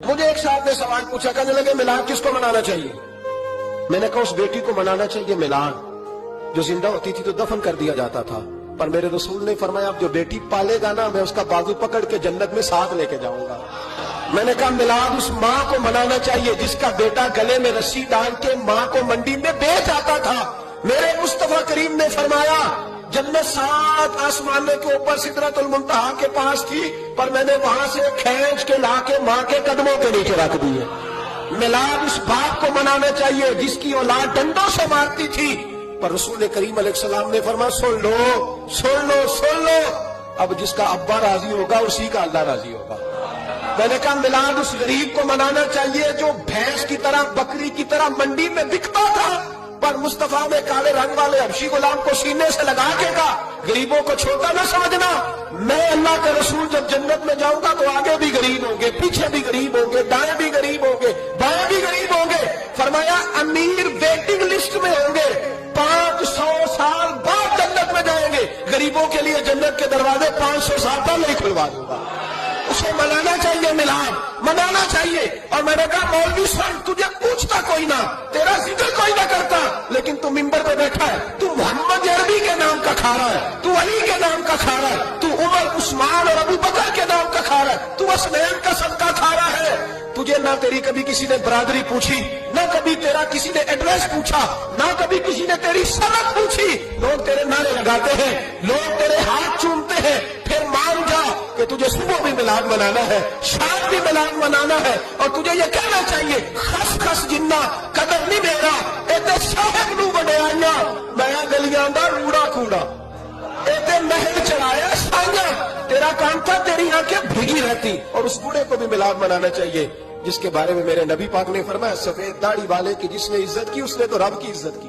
مجھے ایک صاحب نے سوال پوچھا، کہنے لگے میلاد کس کو منانا چاہیے؟ میں نے کہا اس بیٹی کو منانا چاہیے میلاد جو زندہ ہوتی تھی تو دفن کر دیا جاتا تھا، پر میرے رسول نے فرمایا اب جو بیٹی پالے گا نا میں اس کا بازو پکڑ کے جنت میں ساتھ لے کے جاؤں گا۔ میں نے کہا میلاد اس ماں کو منانا چاہیے جس کا بیٹا گلے میں رسی ڈال کے ماں کو منڈی میں بیچ آتا تھا۔ میرے مصطفیٰ کریم نے فرمایا جنت 7 آسمانوں کے اوپر سدرۃ المنتہا کے پاس تھی، پر میں نے وہاں سے کھینچ کے لا کے ماں کے قدموں کے نیچے رکھ دی ہے۔ میلاد اس باپ کو منانا چاہیے جس کی اولاد ڈنڈوں سے مارتی تھی، پر رسول کریم علیہ السلام نے فرمایا سن لو سن لو سن لو، اب جس کا ابا راضی ہوگا اسی کا اللہ راضی ہوگا۔ میں نے کہا میلاد اس غریب کو منانا چاہیے جو بھینس کی طرح بکری کی طرح منڈی میں بکتا تھا، پر مصطفیٰ میں کالے رنگ والے حبشی غلام کو سینے سے لگا کے کہا غریبوں کو چھوٹا نہ سمجھنا، میں اللہ کے رسول جب جنت میں جاؤں گا تو آگے بھی غریب ہوں گے، پیچھے بھی غریب ہوں گے، دائیں بھی غریب ہوں گے، بائیں بھی غریب ہوں گے۔ فرمایا امیر ویٹنگ لسٹ میں ہوں گے، 500 سال بعد جنت میں جائیں گے، غریبوں کے لیے جنت کے دروازے 500 سال پہلے ہی کھلوا دوں گا۔ اسے منانا چاہیے، میلاد منانا چاہیے۔ اور میں نے کہا مولوی صاحب تجھے پوچھتا کوئی نہ، تیرا ذکر کوئی نہ کرتا، لیکن تو ممبر پہ بیٹھا ہے، تو محمد عربی کے نام کا کھا رہا ہے، تو علی کے نام کا کھا رہا ہے، تو عمر عثمان اور ابو بکر کے نام کا کھا رہا ہے، تو اسنین کا صدقہ کھا رہا ہے۔ تجھے نہ تیری کبھی کسی نے برادری پوچھی، نہ کبھی تیرا کسی نے ایڈریس پوچھا، نہ کبھی کسی نے تیری سند پوچھی۔ لوگ تیرے نعرے لگاتے ہیں، لوگ تیرے ہاتھ چومتے ہیں، پھر مان جا کہ تجھے صبح بھی میلاد منانا ہے، شام بھی میلاد منانا ہے، اور تجھے یہ کہنا چاہیے خس خس جنہ قدر نہیں میرا ایتے صاحب نو بڑھایا میں گلیاں دا روڑا کوڑا ایتے محل چڑھایا سانگا، تیرا کام تھا تیری آنکھیں بھیگی رہتی۔ اور اس بوڑھے کو بھی میلاد منانا چاہیے جس کے بارے میں میرے نبی پاک نے فرمایا سفید داڑھی والے کی جس نے عزت کی اس نے تو رب کی عزت کی،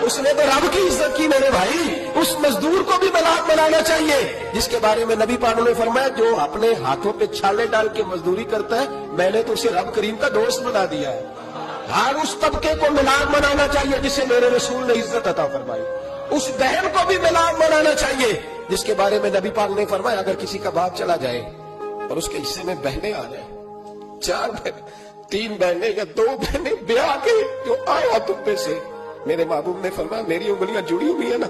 اس نے تو رب کی عزت کی میرے بھائی۔ اس مزدور کو بھی میلاد منانا چاہیے جس کے بارے میں نبی پاک نے فرمایا جو اپنے ہاتھوں پہ چھالے ڈال کے مزدوری کرتا ہے میں نے تو اسے رب کریم کا دوست بنا دیا ہے۔ ہر اس طبقے کو میلاد منانا چاہیے جسے میرے رسول نے عزت عطا فرمائی۔ اس بہن کو بھی میلاد منانا چاہیے جس کے بارے میں نبی پاک نے فرمایا اگر کسی کا باپ چلا جائے اور اس کے حصے میں بہنیں آ جائیں، 4 بہن 3 بہنیں یا 2 بہنیں بیاہ کے جو آیا تم پہ سے، میرے محبوب نے فرمایا میری انگلیاں جڑی ہوئی ہیں نا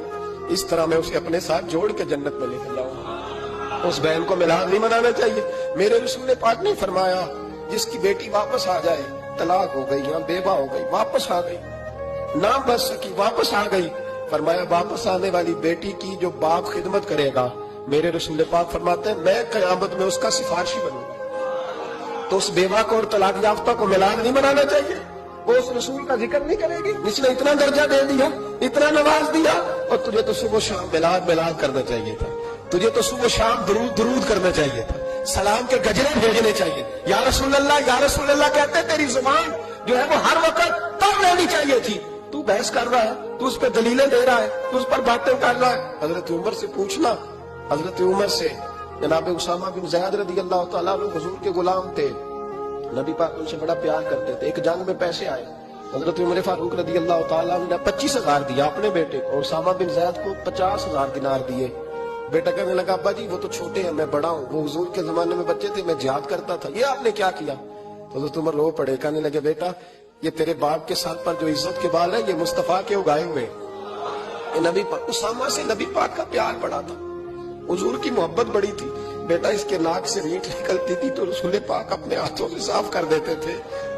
اس طرح میں اسے اپنے ساتھ جوڑ کے جنت میں لے کے جاؤں۔ اس بہن کو میلاد نہیں منانا چاہیے۔ میرے رسول پاک نے فرمایا جس کی بیٹی واپس آ جائے، طلاق ہو گئی یا بیوہ ہو گئی، واپس آ گئی، نہ بچ سکی واپس آ گئی، فرمایا واپس آنے والی بیٹی کی جو باپ خدمت کرے گا میرے رسول پاک فرماتے ہیں میں قیامت میں اس کا سفارشی بنوں گا۔ تو اس بیوہ کو اور طلاق یافتہ کو میلاد نہیں منانا چاہیے، وہ اس رسول کا ذکر نہیں کرے گی جس نے اتنا درجہ دے دیا، اتنا نواز دیا، اور تجھے تو صبح شام میلاد کرنا چاہیے تھا، تجھے تو صبح شام درود کرنا چاہیے تھا، سلام کے گجرے بھیجنے چاہیے، یا رسول اللہ کہتے تیری زبان جو ہے وہ ہر وقت تب رہنی چاہیے تھی، تو بحث کر رہا ہے، تو اس پہ دلیلیں دے رہا ہے، تو اس پر باتیں کر رہا ہے۔ حضرت عمر سے پوچھنا، حضرت عمر سے جناب اسامہ بن زید رضی اللہ تعالیٰ عنہ حضور کے غلام تھے، نبی پاک ان سے بڑا پیار کرتے تھے۔ ایک جنگ میں پیسے آئے، حضرت عمر فاروق رضی اللہ تعالیٰ عنہ نے 25,000 دیا اپنے بیٹے کو، اور اسامہ بن زید کو 50,000 دینار دیے۔ بیٹا کہنے لگا ابا جی وہ تو چھوٹے ہیں میں بڑا ہوں، وہ حضور کے زمانے میں بچے تھے میں جہاد کرتا تھا، یہ آپ نے کیا کیا؟ حضرت عمر رو پڑے، کہنے لگے بیٹا یہ تیرے باپ کے ساتھ پر جو عزت کے بال ہے یہ مصطفیٰ کے اگائے ہوئے۔ نبی پاک اسامہ سے نبی پاک کا پیار بڑا تھا، حضور کی محبت بڑی تھی۔ بیٹا اس کے ناک سے ریٹ نکلتی تھی تو رسول پاک اپنے ہاتھوں سے صاف کر دیتے تھے،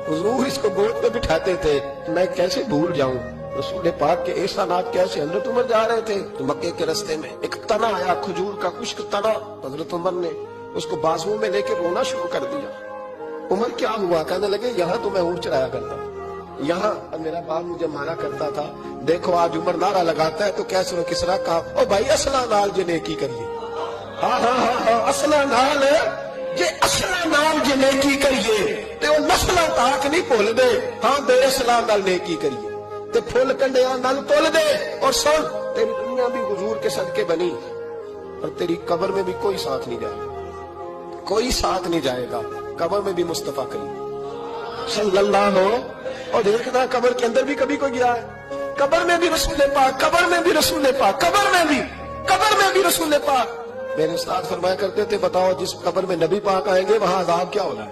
حضور اس کو گود پہ بٹھاتے تھے، میں کیسے بھول جاؤں رسول پاک کے احسانات کیسے۔ حضرت عمر جا رہے تھے تو مکے کے رستے میں ایک تنا آیا، کھجور کا خشک تنا، حضرت عمر نے اس کو بازو میں لے کے رونا شروع کر دیا۔ عمر کیا ہوا؟ کہنے لگے یہاں تو میں اونٹ چرایا کرتا، یہاں میرا باپ مجھے مارا کرتا تھا، دیکھو آج عمر نعرہ لگاتا ہے تو کیسر و کسرا کا او بھائی اصلہ نال جنے کی کریے، ہاں اصلہ نال جے اصلہ نال جے نیکی کریے تے او نسلاں تاک نہیں بھول دے، ہاں بے اصلہ نال نیکی کریے تے پھول کنڈیاں نال تول دے۔ اور سن تیری دنیا بھی حضور کے صدقے بنی اور تیری قبر میں بھی کوئی ساتھ نہیں جائے گا، کوئی ساتھ نہیں جائے گا، قبر میں بھی مصطفیٰ کریم صلی اللہ ہو۔ اور دیکھنا قبر کے اندر بھی کبھی کوئی گیا ہے، قبر میں بھی رسول پاک، قبر میں بھی رسول پاک، قبر میں بھی رسول پاک۔ میرے استاد فرمایا کرتے تھے بتاؤ جس قبر میں نبی پاک آئیں گے وہاں عذاب کیا ہونا ہے؟